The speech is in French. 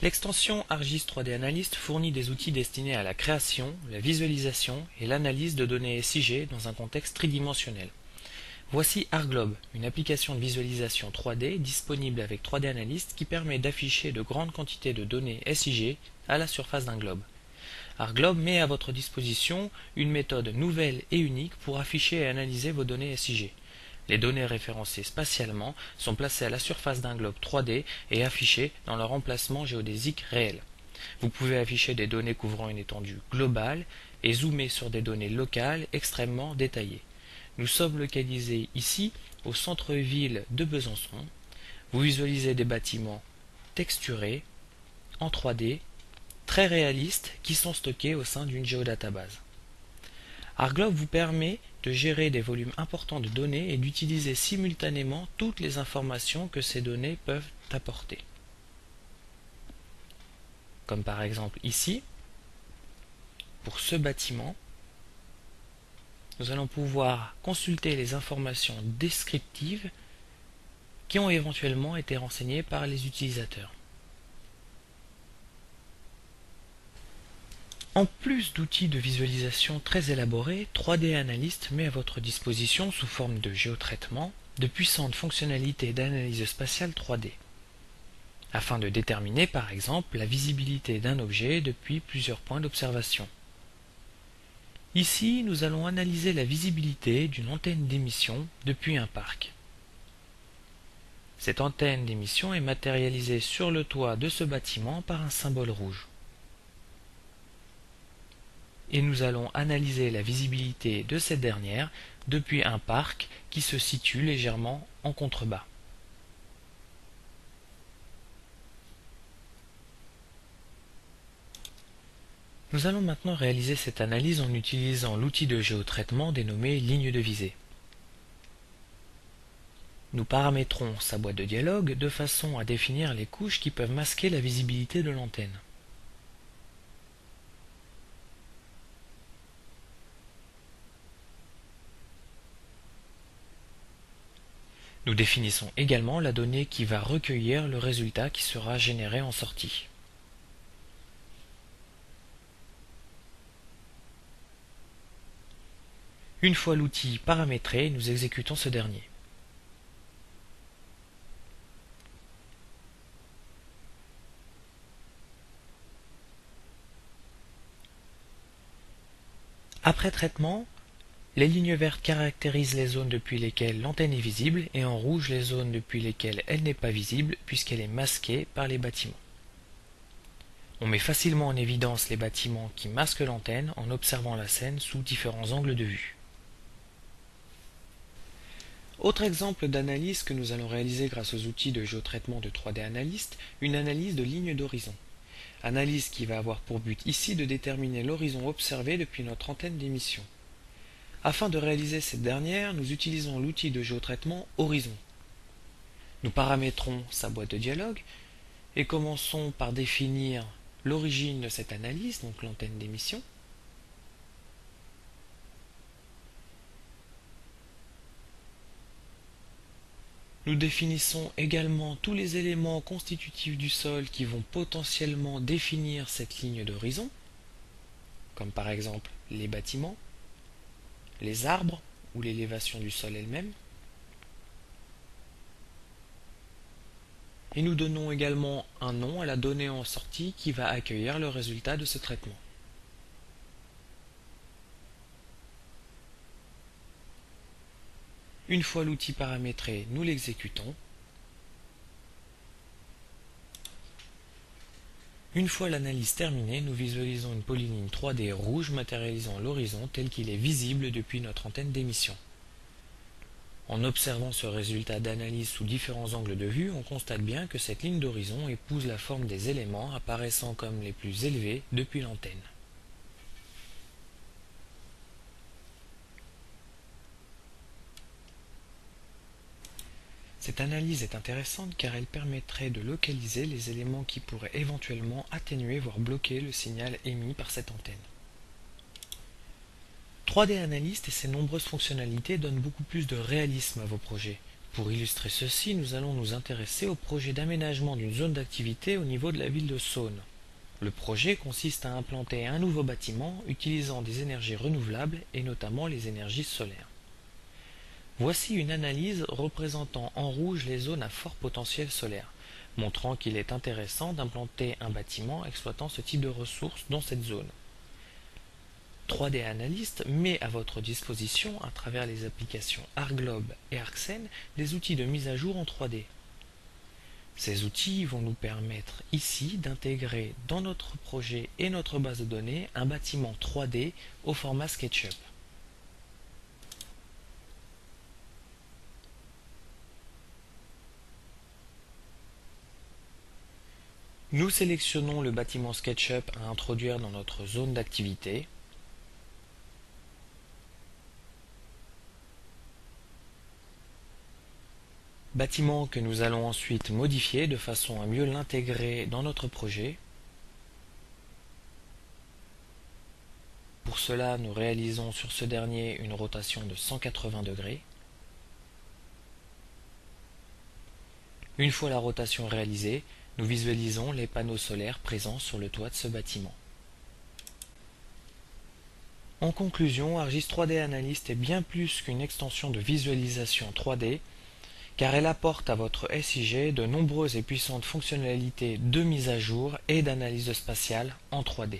L'extension ArcGIS 3D Analyst fournit des outils destinés à la création, la visualisation et l'analyse de données SIG dans un contexte tridimensionnel. Voici ArcGlobe, une application de visualisation 3D disponible avec 3D Analyst qui permet d'afficher de grandes quantités de données SIG à la surface d'un globe. ArcGlobe met à votre disposition une méthode nouvelle et unique pour afficher et analyser vos données SIG. Les données référencées spatialement sont placées à la surface d'un globe 3D et affichées dans leur emplacement géodésique réel. Vous pouvez afficher des données couvrant une étendue globale et zoomer sur des données locales extrêmement détaillées. Nous sommes localisés ici au centre-ville de Besançon. Vous visualisez des bâtiments texturés, en 3D, très réalistes, qui sont stockés au sein d'une géodatabase. ArcGlobe vous permet de gérer des volumes importants de données et d'utiliser simultanément toutes les informations que ces données peuvent apporter. Comme par exemple ici, pour ce bâtiment, nous allons pouvoir consulter les informations descriptives qui ont éventuellement été renseignées par les utilisateurs. En plus d'outils de visualisation très élaborés, 3D Analyst met à votre disposition sous forme de géotraitement de puissantes fonctionnalités d'analyse spatiale 3D, afin de déterminer par exemple la visibilité d'un objet depuis plusieurs points d'observation. Ici, nous allons analyser la visibilité d'une antenne d'émission depuis un parc. Cette antenne d'émission est matérialisée sur le toit de ce bâtiment par un symbole rouge. Et nous allons analyser la visibilité de cette dernière depuis un parc qui se situe légèrement en contrebas. Nous allons maintenant réaliser cette analyse en utilisant l'outil de géotraitement dénommé ligne de visée. Nous paramétrons sa boîte de dialogue de façon à définir les couches qui peuvent masquer la visibilité de l'antenne. Nous définissons également la donnée qui va recueillir le résultat qui sera généré en sortie. Une fois l'outil paramétré, nous exécutons ce dernier. Après traitement, les lignes vertes caractérisent les zones depuis lesquelles l'antenne est visible et en rouge les zones depuis lesquelles elle n'est pas visible puisqu'elle est masquée par les bâtiments. On met facilement en évidence les bâtiments qui masquent l'antenne en observant la scène sous différents angles de vue. Autre exemple d'analyse que nous allons réaliser grâce aux outils de géotraitement de 3D Analyst, une analyse de ligne d'horizon. Analyse qui va avoir pour but ici de déterminer l'horizon observé depuis notre antenne d'émission. Afin de réaliser cette dernière, nous utilisons l'outil de géotraitement Horizon. Nous paramétrons sa boîte de dialogue et commençons par définir l'origine de cette analyse, donc l'antenne d'émission. Nous définissons également tous les éléments constitutifs du sol qui vont potentiellement définir cette ligne d'horizon, comme par exemple les bâtiments, les arbres ou l'élévation du sol elle-même. Et nous donnons également un nom à la donnée en sortie qui va accueillir le résultat de ce traitement. Une fois l'outil paramétré, nous l'exécutons. Une fois l'analyse terminée, nous visualisons une polyline 3D rouge matérialisant l'horizon tel qu'il est visible depuis notre antenne d'émission. En observant ce résultat d'analyse sous différents angles de vue, on constate bien que cette ligne d'horizon épouse la forme des éléments apparaissant comme les plus élevés depuis l'antenne. Cette analyse est intéressante car elle permettrait de localiser les éléments qui pourraient éventuellement atténuer voire bloquer le signal émis par cette antenne. 3D Analyst et ses nombreuses fonctionnalités donnent beaucoup plus de réalisme à vos projets. Pour illustrer ceci, nous allons nous intéresser au projet d'aménagement d'une zone d'activité au niveau de la ville de Saône. Le projet consiste à implanter un nouveau bâtiment utilisant des énergies renouvelables et notamment les énergies solaires. Voici une analyse représentant en rouge les zones à fort potentiel solaire, montrant qu'il est intéressant d'implanter un bâtiment exploitant ce type de ressources dans cette zone. 3D Analyst met à votre disposition, à travers les applications ArcGlobe et ArcScene, des outils de mise à jour en 3D. Ces outils vont nous permettre ici d'intégrer dans notre projet et notre base de données un bâtiment 3D au format SketchUp. Nous sélectionnons le bâtiment SketchUp à introduire dans notre zone d'activité. Bâtiment que nous allons ensuite modifier de façon à mieux l'intégrer dans notre projet. Pour cela, nous réalisons sur ce dernier une rotation de 180 degrés. Une fois la rotation réalisée, nous visualisons les panneaux solaires présents sur le toit de ce bâtiment. En conclusion, ArcGIS 3D Analyst est bien plus qu'une extension de visualisation 3D, car elle apporte à votre SIG de nombreuses et puissantes fonctionnalités de mise à jour et d'analyse spatiale en 3D.